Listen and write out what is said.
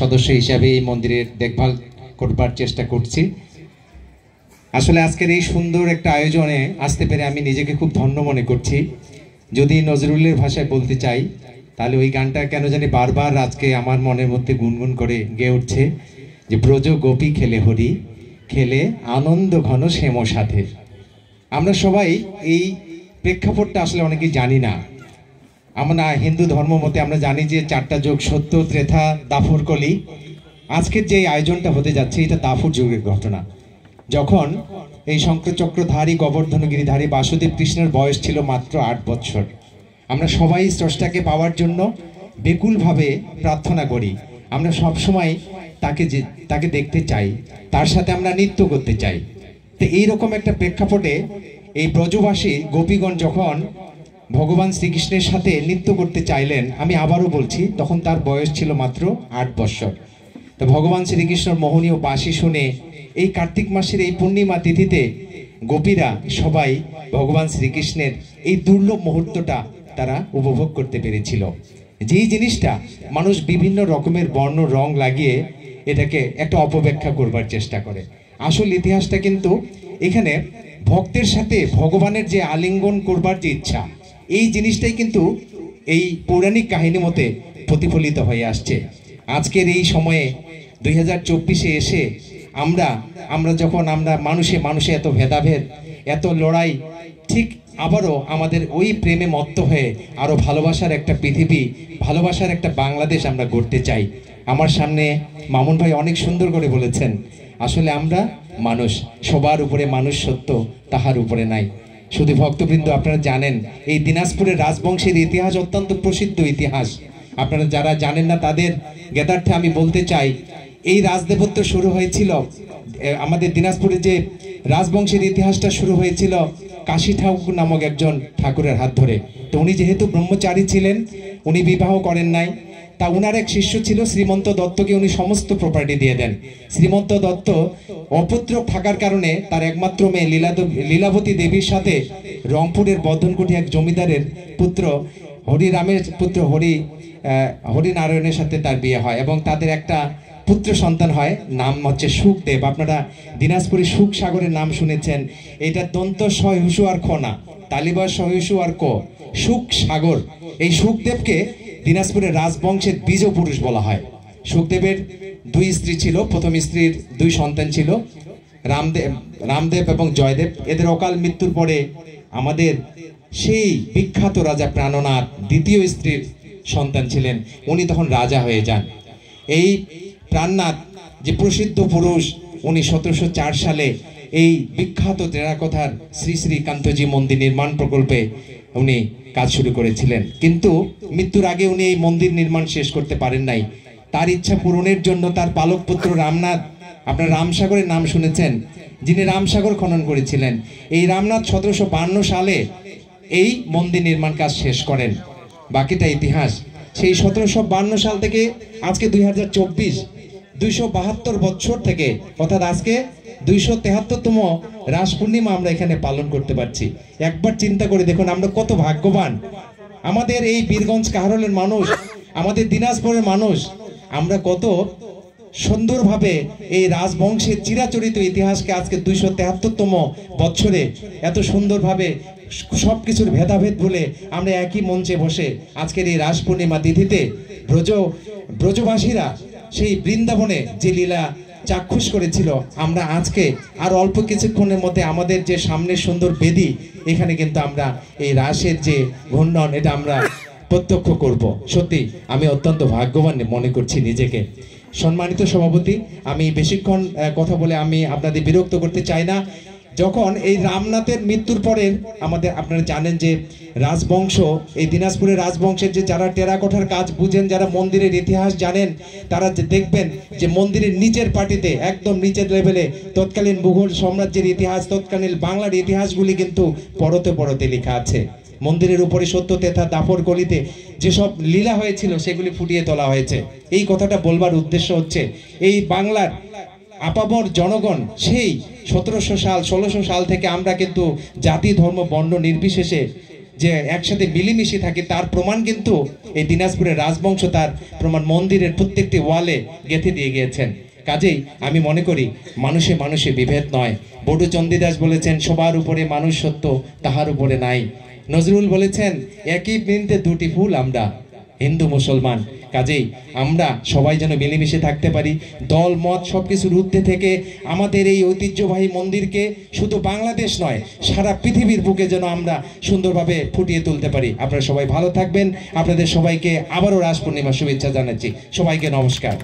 সদস্য হিসাবে এই মন্দিরের দেখভাল করবার চেষ্টা করছি। আসলে আজকের এই সুন্দর একটা আয়োজনে আসতে পেরে আমি নিজেকে খুব ধন্য মনে করছি। যদি নজরুলের ভাষায় বলতে চাই তাহলে ওই গানটা কেন জানি বারবার আজকে আমার মনের মধ্যে গুনগুন করে গেয়ে উঠছে যে ব্রজ গোপী খেলে হরি, খেলে আনন্দ ঘন শ্যাম সাথে। আমরা সবাই এই প্রেক্ষাপটটা আসলে অনেকেই জানি না। আমরা হিন্দু ধর্ম মতে আমরা জানি যে 4টা যুগ সত্য, ত্রেতা, দাফর, কলি। আজকের যে আয়োজনটা হতে যাচ্ছে এটা দাফর যুগের ঘটনা, যখন এই শঙ্খচক্রধারী গোবর্ধনগিরিধারী বাসুদেব কৃষ্ণের বয়স ছিল মাত্র 8 বছর। আমরা সবাই স্রষ্টাকে পাওয়ার জন্য বেকুলভাবে প্রার্থনা করি। আমরা সবসময় তাকে দেখতে চাই, তার সাথে আমরা নৃত্য করতে চাই। তো এইরকম একটা প্রেক্ষাপটে এই ব্রজবাসী গোপীগণ যখন ভগবান শ্রীকৃষ্ণের সাথে নৃত্য করতে চাইলেন, আমি আবারও বলছি তখন তার বয়স ছিল মাত্র 8 বছর। তো ভগবান শ্রীকৃষ্ণর মোহনীয় বাঁশি শুনে এই কার্তিক মাসের এই পূর্ণিমা তিথিতে গোপীরা সবাই ভগবান শ্রীকৃষ্ণের এই দুর্লভ মুহূর্তটা তারা উপভোগ করতে পেরেছিল। যেই জিনিসটা মানুষ বিভিন্ন রকমের বর্ণ রং লাগিয়ে এটাকে একটা অপব্যাখ্যা করবার চেষ্টা করে, আসল ইতিহাসটা কিন্তু এখানে ভক্তের সাথে ভগবানের যে আলিঙ্গন করবার যে ইচ্ছা, এই জিনিসটাই কিন্তু এই পৌরাণিক কাহিনী মতে প্রতিফলিত হয়ে আসছে। আজকের এই সময়ে 2024-এ এসে আমরা যখন মানুষে এত ভেদাভেদ, এত লড়াই, ঠিক আবারও আমাদের ওই প্রেমে মত্ত হয়ে আরও ভালোবাসার একটা পৃথিবী, ভালোবাসার একটা বাংলাদেশ আমরা গড়তে চাই। আমার সামনে মামুন ভাই অনেক সুন্দর করে বলেছেন, আসলে আমরা মানুষ, সবার উপরে মানুষ সত্য, তাহার উপরে নাই। শুধু ভক্তবৃন্দ, আপনারা জানেন এই দিনাজপুরের রাজবংশের ইতিহাস অত্যন্ত প্রসিদ্ধ ইতিহাস। আপনারা যারা জানেন না তাদের জ্ঞাতার্থে আমি বলতে চাই, এই রাজদেবত্ব শুরু হয়েছিল, আমাদের দিনাজপুরে যে রাজবংশের ইতিহাসটা শুরু হয়েছিল কাশী ঠাকুর নামক একজন ঠাকুরের হাত ধরে। তো উনি যেহেতু ব্রহ্মচারী ছিলেন, উনি বিবাহ করেন নাই, তা উনার এক শিষ্য ছিল শ্রীমন্ত দত্তকে উনি সমস্ত প্রপার্টি দিয়ে দেন। শ্রীমন্ত দত্ত অপুত্রক থাকার কারণে তার একমাত্র মেয়ে লীলাবতী দেবীর সাথে রংপুরের বর্ধনকুটি এক জমিদারের পুত্র হরিরামের পুত্র হরিনারায়ণের সাথে তার বিয়ে হয় এবং তাদের একটা পুত্র সন্তান হয়, নাম হচ্ছে সুখদেব। আপনারা দিনাজপুরে সুখ সাগরের নাম শুনেছেন, এটা দন্ত সহিষ্ণু আর খ না, তালিবা সহিষ্ণু আর ক, সুখ সাগর। এই সুখদেবকে দিনাজপুরের রাজবংশের বীজ পুরুষ বলা হয়। সুখদেবের 2 স্ত্রী ছিল, প্রথম স্ত্রীর 2 সন্তান ছিল, রামদেব এবং জয়দেব। এদের অকাল মৃত্যুর পরে আমাদের সেই বিখ্যাত রাজা প্রাণনাথ দ্বিতীয় স্ত্রীর সন্তান ছিলেন, উনি তখন রাজা হয়ে যান। এই প্রাণনাথ যে প্রসিদ্ধ পুরুষ, উনি 1704 সালে এই বিখ্যাত টেরাকোথার শ্রী শ্রী কান্তজি মন্দির নির্মাণ প্রকল্পে উনি কাজ শুরু করেছিলেন, কিন্তু মৃত্যুর আগে উনি এই মন্দির নির্মাণ শেষ করতে পারেন নাই। তার ইচ্ছা পূরণের জন্য তার পালক পুত্র রামনাথ, আপনারা রামসাগরের নাম শুনেছেন, যিনি রামসাগর খনন করেছিলেন, এই রামনাথ 1752 সালে এই মন্দির নির্মাণ কাজ শেষ করেন। বাকিটা ইতিহাস। সেই 1752 সাল থেকে আজকে 2024, 272 বছর থেকে, অর্থাৎ আজকে 273তম রাস পূর্ণিমা আমরা এখানে পালন করতে পারছি। একবার চিন্তা করে দেখুন আমরা কত ভাগ্যবান। আমাদের এই বীরগঞ্জ কাহারোলের মানুষ, আমাদের দিনাজপুরের মানুষ, আমরা কত সুন্দরভাবে এই রাজবংশের চিরাচরিত ইতিহাসকে আজকে 273তম বছরে এত সুন্দরভাবে সবকিছুর ভেদাভেদ ভুলে আমরা একই মঞ্চে বসে আজকের এই রাস পূর্ণিমা তিথিতে ব্রজবাসীরা সেই বৃন্দাবনে যে লীলা চাক্ষুষ করেছিল, আমরা আজকে আর অল্প কিছুক্ষণের মধ্যে আমাদের যে সামনের সুন্দর বেদি, এখানে কিন্তু আমরা এই রাসের যে ঘূর্ণন এটা আমরা প্রত্যক্ষ করব। সত্যি আমি অত্যন্ত ভাগ্যবান মনে করছি নিজেকে। সম্মানিত সভাপতি, আমি বেশিক্ষণ কথা বলে আমি আপনাদের বিরক্ত করতে চাই না। যখন এই রামনাথের মৃত্যুর পরে আপনারা জানেন যে রাজবংশ, এই দিনাজপুরের রাজবংশের যে যারা টেরাকোঠার কাজ বুঝেন, যারা মন্দিরের ইতিহাস জানেন, তারা দেখবেন যে মন্দিরের নিচের পার্টিতে, একদম নিচের লেভেলে তৎকালীন মুঘল সাম্রাজ্যের ইতিহাস, তৎকালীন বাংলার ইতিহাসগুলি কিন্তু পরতে পরতে লেখা আছে। মন্দিরের উপরে সত্য, তেথা, দাপর, কলিতে যেসব লীলা হয়েছিল সেগুলি ফুটিয়ে তোলা হয়েছে। এই কথাটা বলবার উদ্দেশ্য হচ্ছে এই বাংলার আপামর জনগণ সেই 1700 সাল 1600 সাল থেকে আমরা কিন্তু জাতি ধর্ম বর্ণ নির্বিশেষে যে একসাথে মিলেমিশে থাকে তার প্রমাণ কিন্তু এই দিনাজপুরের রাজবংশ তার প্রমাণ মন্দিরের প্রত্যেকটি ওয়ালে গেঁথে দিয়ে গিয়েছেন। কাজেই আমি মনে করি মানুষে মানুষে বিভেদ নয়। বড়ু চণ্ডীদাস বলেছেন সবার উপরে মানুষ সত্য, তাহার উপরে নাই। নজরুল বলেছেন একই বৃন্তে দুটি ফুল আমরা, হিন্দু মুসলমান। কাজেই আমরা সবাই যেন মিলেমিশে থাকতে পারি, দল মত সবকিছুর ঊর্ধ্বে থেকে আমাদের এই ঐতিহ্যবাহী মন্দিরকে শুধু বাংলাদেশ নয় সারা পৃথিবীর বুকে যেন আমরা সুন্দরভাবে ফুটিয়ে তুলতে পারি। আপনারা সবাই ভালো থাকবেন। আপনাদের সবাইকে আবারও রাস পূর্ণিমার শুভেচ্ছা জানাচ্ছি। সবাইকে নমস্কার।